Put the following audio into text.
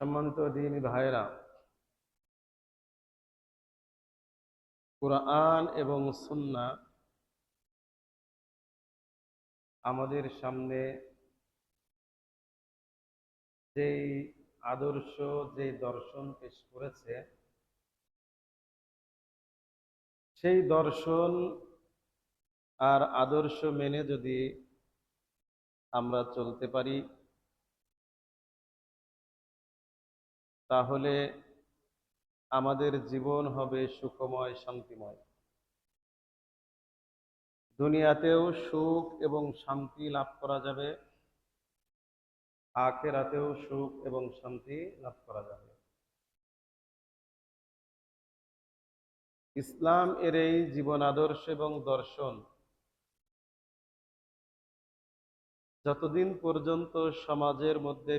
সম্মানিত দিনী ভাইরা, কুরআন এবং সুন্নাহ আমাদের সামনে যেই আদর্শ, যেই দর্শন পেশ করেছে, সেই দর্শন আর আদর্শ মেনে যদি আমরা চলতে পারি, তাহলে আমাদের জীবন হবে সুখময়, শান্তিময়। দুনিয়াতেও সুখ এবং শান্তি লাভ করা যাবে, আখিরাতেও সুখ এবং শান্তি লাভ করা যাবে। ইসলাম এর এই জীবন আদর্শ এবং দর্শন যতদিন পর্যন্ত সমাজের মধ্যে